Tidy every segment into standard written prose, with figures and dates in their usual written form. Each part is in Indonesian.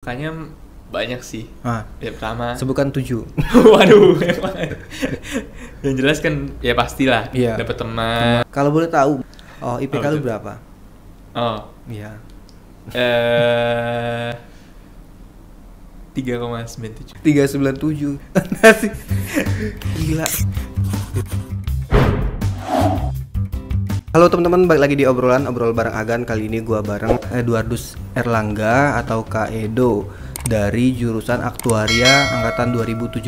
Sukanya banyak sih. Yang pertama sebutkan 7. Waduh, yang jelas kan ya pastilah dapat teman. Kalau boleh tahu, IPK lu berapa? Iya. 3,97. 397. Gila. Halo teman-teman, balik lagi di obrolan bareng Agan. Kali ini gua bareng Eduardus Erlangga atau Kak Edo dari jurusan Aktuaria angkatan 2017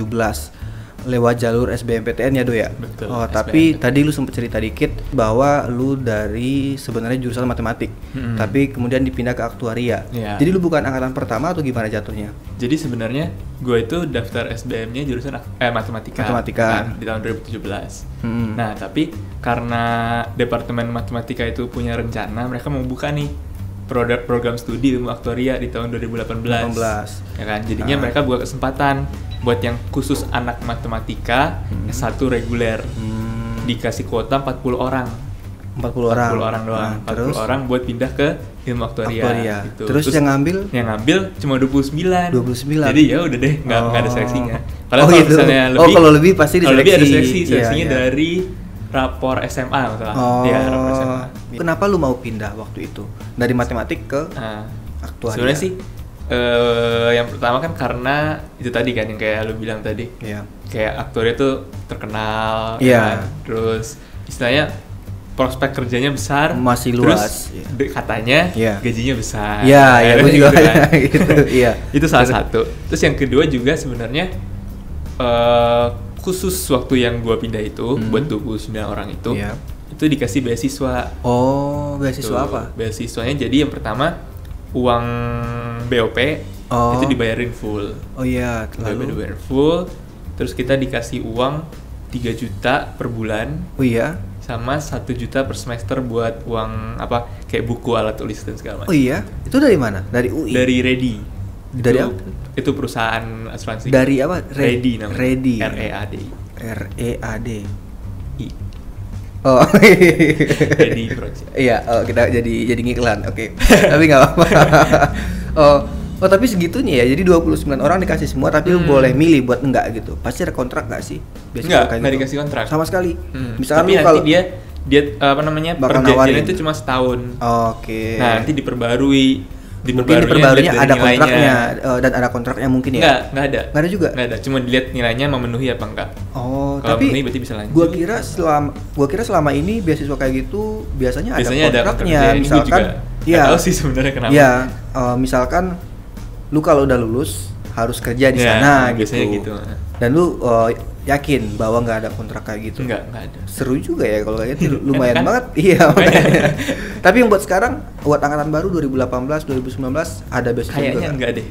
lewat jalur SBMPTN ya Do ya? Betul. Tapi tadi lu sempat cerita dikit bahwa lu dari sebenarnya jurusan matematik, tapi kemudian dipindah ke Aktuaria. Jadi lu bukan angkatan pertama atau gimana jatuhnya? Jadi sebenarnya gue itu daftar SBM-nya jurusan matematika. Kan, di tahun 2017. Nah, tapi karena Departemen Matematika itu punya rencana mereka mau buka nih program studi ilmu aktuaria di tahun 2018. Ya kan? Jadinya mereka buka kesempatan buat yang khusus anak matematika S1 reguler. Dikasih kuota 40 orang. 40 orang doang. 40 orang buat pindah ke ilmu aktuaria. Gitu. Terus yang ngambil cuma 29. Jadi ya udah deh, nggak ada seleksinya. Kalau gitu. Misalnya lebih, kalau lebih pasti diseleksi. Kalau lebih ada seleksinya dari rapor SMA misalnya. Rapor SMA. Kenapa lu mau pindah waktu itu dari matematik ke aktuaria? Sebenarnya sih yang pertama kan karena itu tadi kan yang kayak lu bilang tadi. Kayak aktuaria tuh terkenal kan. Terus istilahnya prospek kerjanya besar, masih luas. Terus katanya gajinya besar. Iya, gue juga gitu. Itu salah satu. Terus yang kedua juga sebenarnya khusus waktu yang gua pindah itu buat 29 orang itu dikasih beasiswa. Beasiswa tuh, apa? Beasiswanya jadi yang pertama uang BOP itu dibayarin full. Lalu dibayarin full. Terus kita dikasih uang 3 juta per bulan. Sama 1 juta per semester buat uang apa kayak buku, alat tulis dan segala macam. Itu dari mana? Dari UI? Dari Ready. Dari apa? Itu perusahaan asuransi. Dari apa? Ready namanya. Ready. READ. Ready Project. Kita jadi ngiklan. Oke. Tapi enggak apa-apa. Tapi segitunya ya. Jadi 29 orang dikasih semua tapi lu boleh milih buat enggak gitu. Pasti ada kontrak enggak sih? Enggak dikasih kontrak. Sama sekali. Misalkan tapi nanti dia apa namanya? Perjanjian itu cuma setahun. Nah, nanti diperbarui. Diperbaruinya ada kontraknya dan ada kontraknya mungkin ya? Nggak ada juga? Nggak ada, cuma dilihat nilainya memenuhi apa enggak. Kalau tapi memenuhi berarti bisa lanjut. Gua kira selama ini beasiswa kayak gitu biasanya ada kontraknya. Misalkan nggak tahu sih sebenarnya kenapa. Misalkan lu kalau udah lulus harus kerja di sana gitu. Biasanya gitu. Dan lu yakin bahwa nggak ada kontrak kayak gitu? Nggak ada. Seru juga ya kalau kayak gitu, lumayan banget. Tapi yang buat sekarang, buat angkatan baru 2018, 2019 ada beasiswa juga? Kayaknya nggak deh.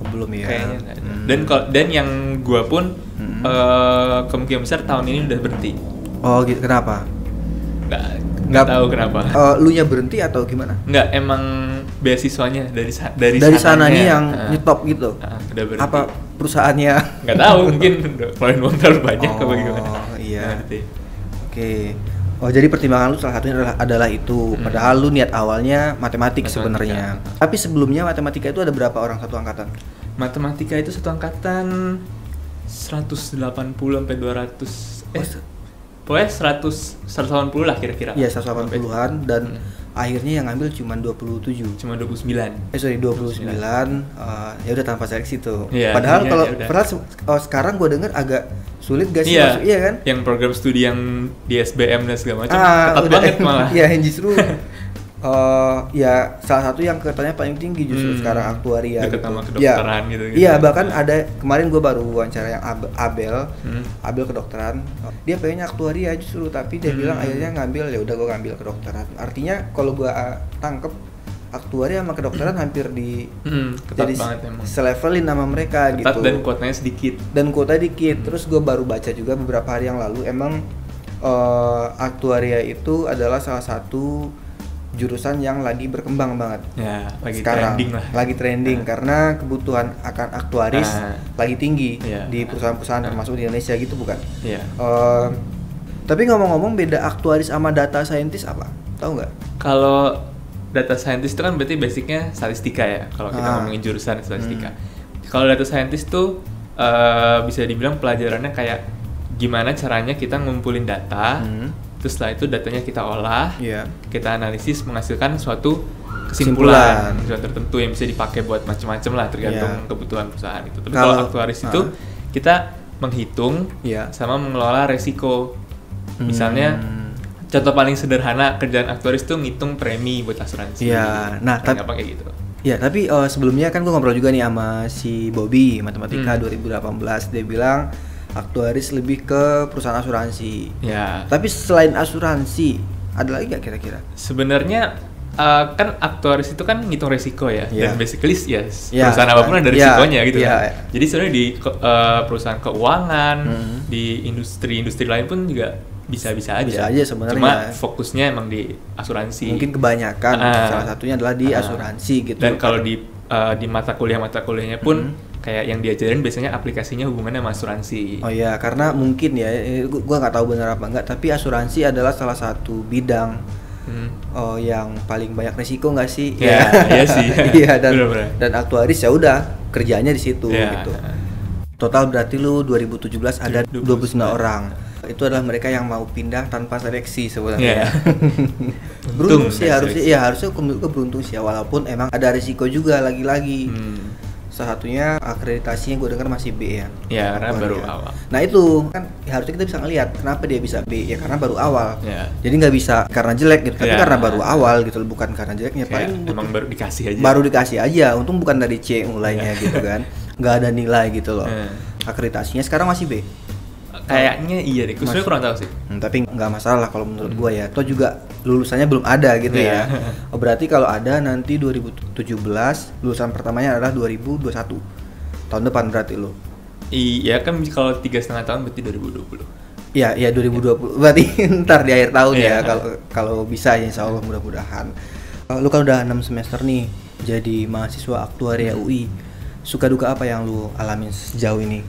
Belum ya? Kayaknya nggak ada. Dan yang gua pun kemungkinan besar tahun ini udah berhenti. Gitu, kenapa? Nggak tahu kenapa. Lu nya berhenti atau gimana? Nggak, emang beasiswanya dari sananya yang nyetop gitu. Udah berhenti. Apa perusahaannya? Nggak tahu, mungkin keluarin uang terlalu banyak apa gimana. Oke. Jadi pertimbangan lu salah satunya adalah itu. Padahal lu niat awalnya matematik sebenarnya. Tapi sebelumnya matematika itu ada berapa orang satu angkatan? Matematika itu satu angkatan 180 sampai 200. Pokoknya 180 lah kira-kira. Iya, 180-an dan akhirnya yang ngambil cuma 27. Cuma 29. 29. Ya udah tanpa seleksi tuh. Padahal sekarang gua dengar agak sulit gak sih masuk, iya kan? Yang program studi yang di SBM dan segala macam ketat banget malah. Iya, justru salah satu yang katanya paling tinggi justru sekarang aktuaria gitu. Sama kedokteran gitu. Iya, bahkan ada kemarin gue baru wawancara yang Abel kedokteran. Dia pengennya aktuaria justru, tapi dia bilang akhirnya ngambil, ya udah gue ngambil kedokteran. Artinya kalau gue tangkep aktuaria sama kedokteran hampir jadi selevelin sama mereka ketat, gitu. Dan kuotanya sedikit. Terus gue baru baca juga beberapa hari yang lalu emang aktuaria itu adalah salah satu jurusan yang lagi berkembang banget. Lagi sekarang trending lah. Lagi trending karena kebutuhan akan aktuaris lagi tinggi di perusahaan-perusahaan termasuk di Indonesia gitu, bukan? Tapi ngomong-ngomong, beda aktuaris sama data scientist apa? Tahu nggak? Kalau data scientist itu kan berarti basicnya statistika ya, kalau kita ngomongin jurusan statistika. Kalau data scientist tuh bisa dibilang pelajarannya kayak gimana caranya kita ngumpulin data, terus setelah itu datanya kita olah, kita analisis menghasilkan suatu kesimpulan tertentu yang bisa dipakai buat macam-macam lah, tergantung kebutuhan perusahaan itu. Tapi kalau aktuaris itu kita menghitung sama mengelola resiko. Misalnya contoh paling sederhana kerjaan aktuaris itu ngitung premi buat asuransi. Iya. Nah, apa kayak gitu. Ya, tapi sebelumnya kan gue ngobrol juga nih sama si Bobby matematika 2018. Dia bilang aktuaris lebih ke perusahaan asuransi. Ya. Tapi selain asuransi, ada lagi nggak kira-kira? Sebenarnya kan aktuaris itu kan ngitung resiko ya, dan basically perusahaan apapun ada risikonya gitu kan. Jadi sebenarnya di perusahaan keuangan, di industri lain pun juga bisa aja sebenarnya. Cuma fokusnya emang di asuransi. Mungkin kebanyakan salah satunya adalah di asuransi gitu. Dan kalau di mata kuliahnya pun kayak yang diajarin biasanya aplikasinya hubungannya sama asuransi. Oh iya, karena mungkin ya, gua nggak tahu benar apa enggak, tapi asuransi adalah salah satu bidang yang paling banyak resiko nggak sih? Iya sih. Iya, dan aktuaris ya udah kerjanya di situ gitu. Total berarti lu 2017 ada 29 orang. Itu adalah mereka yang mau pindah tanpa seleksi sebenarnya. Beruntung sih harusnya beruntung sih, walaupun emang ada risiko juga lagi-lagi. Salah satunya akreditasinya gue dengar masih B ya. Ya, karena baru awal. Nah itu kan harusnya kita bisa ngelihat kenapa dia bisa B, ya karena baru awal. Jadi nggak bisa karena jelek gitu, tapi karena baru awal gitu, bukan karena jeleknya. Paling emang baru dikasih aja. Baru dikasih aja, untung bukan dari C mulainya gitu kan. Nggak ada nilai gitu loh. Akreditasinya sekarang masih B. Kayaknya iya deh, gue kurang tahu sih. Tapi nggak masalah kalau menurut gue ya. Toh juga lulusannya belum ada gitu ya. Oh, berarti kalau ada nanti 2017, lulusan pertamanya adalah 2021. Tahun depan berarti lo. Iya kan kalau 3,5 tahun berarti 2020. Iya 2020. Berarti ntar di akhir tahun ya kalau bisa ya, insya Allah mudah-mudahan. Lu kan udah 6 semester nih jadi mahasiswa aktuaria UI. Suka duka apa yang lu alamin sejauh ini?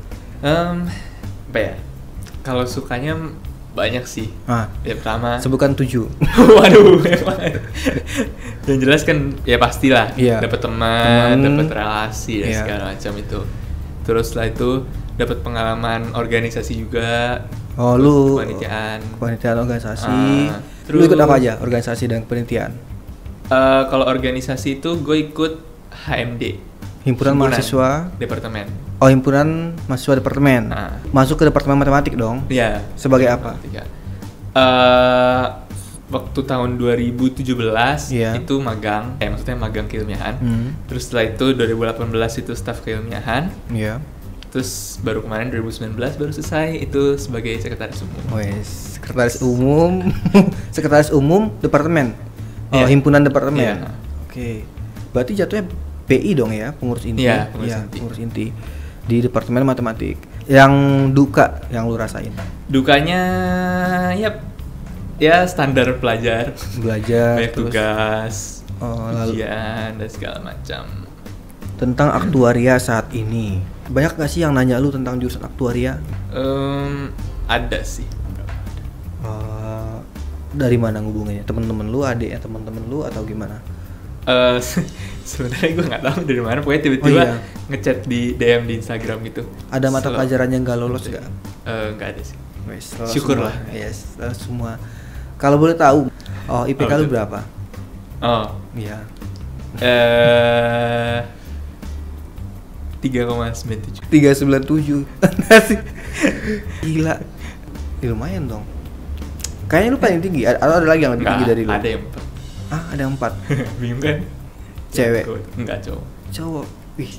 Apa ya? Kalau sukanya banyak sih. Ya pertama. Sebutkan 7. Waduh. Yang jelas kan ya pastilah. Dapat teman, dapat relasi dan segala macam itu. Terus setelah itu dapat pengalaman organisasi juga. Oh, lu kepanitiaan organisasi. Terus lu ikut apa aja organisasi dan kepanitiaan? Kalau organisasi itu gue ikut HMD. Himpunan Mahasiswa Departemen. Oh, himpunan mahasiswa departemen. Masuk ke departemen matematik dong? Iya. Sebagai apa? Waktu tahun 2017 itu magang, maksudnya magang keilmiahan. Terus setelah itu 2018 itu staf keilmiahan. Terus baru kemarin 2019 baru selesai itu sebagai sekretaris umum. Sekretaris umum departemen. Himpunan departemen. Oke. Berarti jatuhnya PI dong ya, pengurus inti. Pengurus inti di departemen matematik. Yang duka yang lu rasain? Dukanya ya standar belajar banyak terus, tugas, ujian dan segala macam. Tentang aktuaria saat ini, banyak gak sih yang nanya lu tentang jurusan aktuaria? Ada sih. Dari mana ngubunginnya? Temen-temen lu, adiknya temen-temen lu atau gimana? Sebenarnya gue nggak tahu dari mana, pokoknya tiba-tiba ngechat di DM di Instagram gitu. Ada mata pelajaran yang nggak lolos nggak? Nggak ada sih. Syukur lah. Semua. Kalau boleh tahu, IPK lu berapa? Iya. 3,97. 3,97. Gila. Lumayan dong. Kayaknya lu paling tinggi. Atau ada lagi yang lebih tinggi dari lu? Ada yang 4. Ada 4. Bingung kan? Cewek? Enggak, cowok. Wih.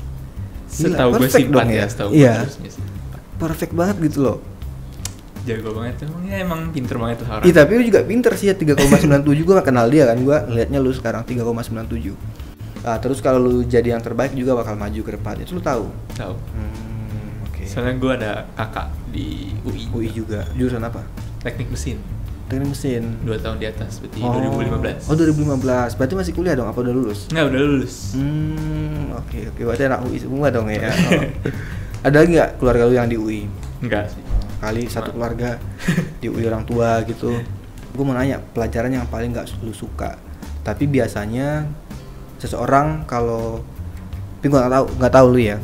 Setahu gue sih 4 ya, setahu gue harusnya sih. Perfect banget gitu loh. Jago banget, emang pinter banget tuh orang. Iya, tapi lu juga pinter sih ya, 3,97. Gue gak kenal dia kan, gue ngeliatnya lu sekarang 3,97. Terus kalau lu jadi yang terbaik juga bakal maju ke depan, itu lu tahu? Tahu. Oke. Soalnya gue ada kakak di UI. UI juga. Jurusan apa? Teknik mesin. 2 tahun di atas, berarti 2015. 2015. Berarti masih kuliah dong, apa udah lulus? Nggak, udah lulus. Oke. Berarti anak UI semua dong ya. Ada lagi nggak keluarga lu yang di UI? Enggak sih. Kali satu keluarga di UI orang tua gitu. Gue mau nanya, pelajaran yang paling nggak lu suka Tapi biasanya seseorang kalau, tapi gue nggak tahu lu ya,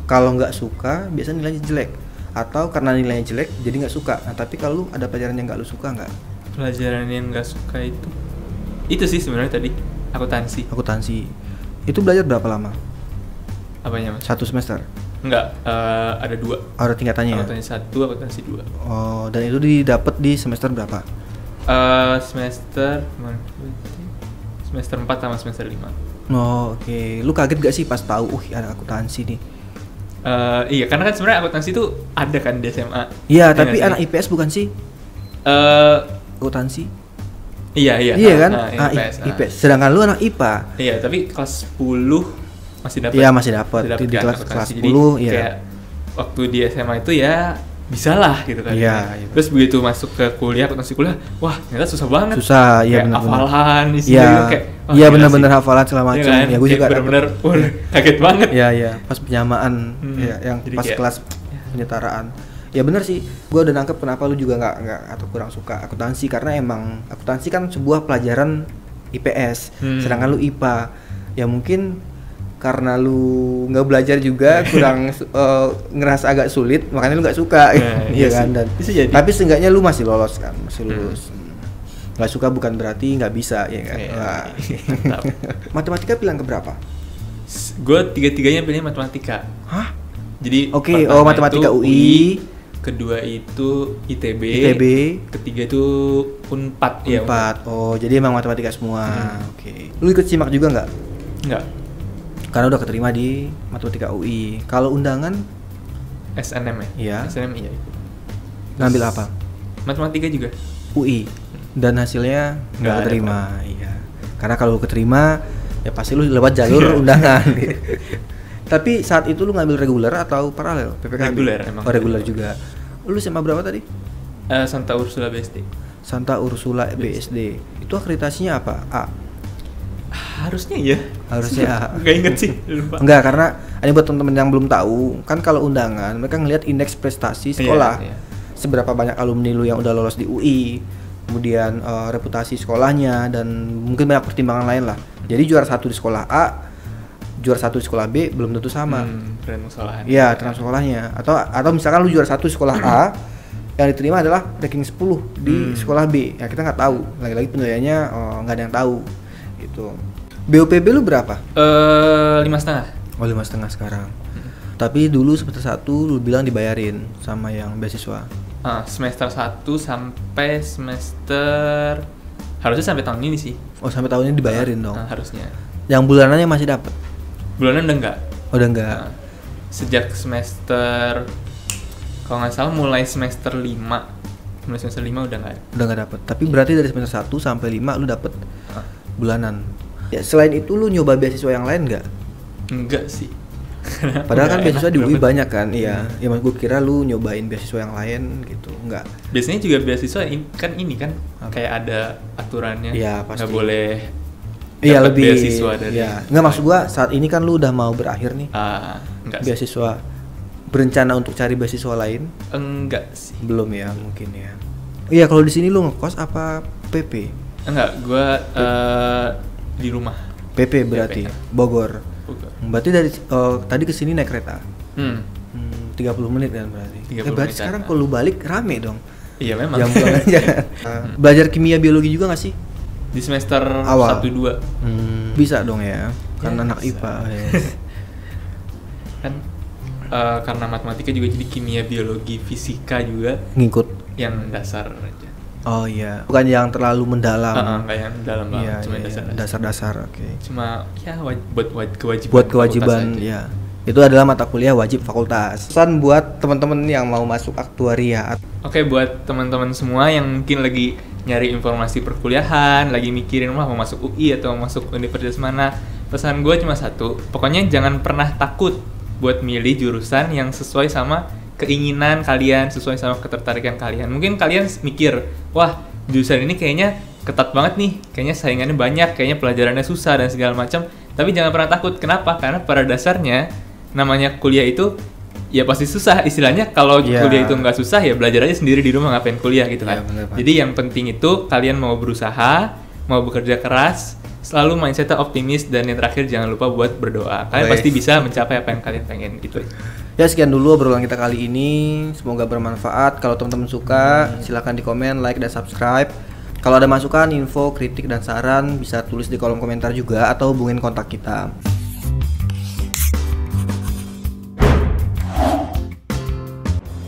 kalau nggak suka biasanya nilainya jelek, atau karena nilainya jelek jadi nggak suka. Nah tapi kalau lu ada pelajaran yang nggak lu suka nggak? Pelajaran yang nggak suka itu sih sebenarnya tadi akuntansi. Itu belajar berapa lama? Apanya mas? 1 semester? Enggak, ada 2. Ada tingkatannya? Akuntansi 1, akuntansi 2. Oh, dan itu didapat di semester berapa? Semester 4 sama semester 5. Oh, oke. Lu kaget gak sih pas tahu ada akuntansi nih? Iya, karena kan sebenarnya akuntansi itu ada kan di SMA. Iya, tapi anak IPS bukan sih? Akuntansi? Iya. Iya kan? IPS. Sedangkan lu anak IPA. Iya, tapi kelas 10 masih dapat. Iya, masih dapat. Di kelas 10 ya. Kayak waktu di SMA itu ya bisa lah gitu kan. Iya. Terus begitu masuk ke kuliah, akuntansi kuliah, wah ternyata susah banget. Susah, iya benar. Hafalan isinya gitu kayak. Iya benar-benar hafalan segala macam. Ya, kan? Ya gue juga benar-benar kaget banget. Iya. Pas penyamaan ya, yang jadi pas kelas penyetaraan. Ya benar sih, gue udah nangkep kenapa lu juga nggak atau kurang suka akuntansi, karena emang akuntansi kan sebuah pelajaran IPS, sedangkan lu IPA. Ya mungkin karena lu nggak belajar juga kurang ngerasa agak sulit, makanya lu nggak suka, iya kan? Dan tapi seenggaknya lu masih lolos kan, masih lulus. Nggak suka bukan berarti nggak bisa, ya kan? Matematika pilihan keberapa? Gue 3-tiganya pilih matematika. Hah? Jadi matematika UI, kedua itu ITB, ketiga itu Unpad. Oh, jadi emang matematika semua. Oke. Lu ikut SIMAK juga nggak? Nggak. Karena udah keterima di matematika UI. Kalau undangan? SNM ya? Iya. SNM iya. Ngambil apa? Matematika juga. UI. Dan hasilnya nggak keterima. Iya. Karena kalau keterima ya pasti lu lewat jalur undangan. Tapi saat itu lu ngambil reguler atau paralel? PPKB? Reguler emang. Oh, reguler juga. Lu SMA berapa tadi? Santa Ursula BSD. Santa Ursula BSD. Itu akreditasinya apa? A? Harusnya iya. Harusnya A. Nggak inget sih, lupa. Enggak, karena ini buat teman-teman yang belum tahu, kan kalau undangan mereka ngelihat indeks prestasi sekolah. Iya. Seberapa banyak alumni lu yang udah lolos di UI, kemudian reputasi sekolahnya, dan mungkin banyak pertimbangan lain lah. Jadi juara 1 di sekolah A, juara 1 di sekolah B belum tentu sama. Tergantung sekolahan. Iya, tergantung sekolahnya. Atau misalkan lu juara 1 di sekolah A, yang diterima adalah ranking 10 di sekolah B. Ya kita nggak tahu. Lagi-lagi penilaiannya nggak ada yang tahu. Gitu. BOPB lu berapa? 5,5. Oh, 5,5 sekarang. Tapi dulu semester 1 lu bilang dibayarin sama yang beasiswa. Semester 1 sampai semester, harusnya sampai tahun ini sih. Oh, sampai tahun ini dibayarin dong. Harusnya. Yang bulanannya masih dapat? Bulanan udah enggak. Oh, udah enggak. Sejak semester, kalau nggak salah mulai semester 5 udah nggak dapet. Tapi berarti dari semester 1 sampai 5 lu dapet bulanan. Ya, selain itu lu nyoba beasiswa yang lain nggak? Enggak sih. Padahal kan beasiswa di UI banyak kan. Iya. Ya mas gue kira lu nyobain beasiswa yang lain gitu. Enggak. Biasanya juga beasiswa kan kayak ada aturannya. Iya, pasti. Nggak boleh. Iya, lebih beasiswa dari. Iya. Nggak, maksud gua saat ini kan lu udah mau berakhir nih. Enggak. Beasiswa. Berencana untuk cari beasiswa lain? Enggak sih. Belum ya, mungkin ya. Iya, kalau di sini lu ngekos apa PP? Enggak, gua di rumah. PP berarti. PP. Bogor. Berarti dari tadi ke sini naik kereta. 30 menit kan berarti. Berarti sekarang kalau lu balik rame dong. Iya memang. Jam pulang aja. Belajar kimia biologi juga nggak sih? Di semester awal 1-2. Bisa dong ya. Karena anak bisa. IPA. Ya. Kan karena matematika juga, jadi kimia, biologi, fisika juga ngikut yang dasar aja. Oh iya, bukan yang terlalu mendalam. Enggak yang dalam banget, cuma dasar-dasar. Oke. Cuma ya buat kewajiban. Buat kewajiban ya. Itu adalah mata kuliah wajib fakultas. Pesan buat teman-teman yang mau masuk aktuaria. Oke, buat teman-teman semua yang mungkin lagi nyari informasi perkuliahan, lagi mikirin mau masuk UI atau mau masuk universitas mana, pesan gue cuma satu, pokoknya jangan pernah takut buat milih jurusan yang sesuai sama keinginan kalian, sesuai sama ketertarikan kalian. Mungkin kalian mikir, wah jurusan ini kayaknya ketat banget nih, kayaknya saingannya banyak, kayaknya pelajarannya susah dan segala macam. Tapi jangan pernah takut. Kenapa? Karena pada dasarnya namanya kuliah itu ya pasti susah. Istilahnya kalau kuliah itu nggak susah ya belajar aja sendiri di rumah, ngapain kuliah gitu kan. Bener, jadi yang penting itu kalian mau berusaha, mau bekerja keras, selalu mindsetnya optimis, dan yang terakhir jangan lupa buat berdoa. Kalian pasti bisa mencapai apa yang kalian pengen gitu. Ya, sekian dulu obrolan kita kali ini. Semoga bermanfaat. Kalau teman-teman suka, silakan di komen, like, dan subscribe. Kalau ada masukan, info, kritik, dan saran bisa tulis di kolom komentar juga atau hubungin kontak kita.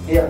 Iya,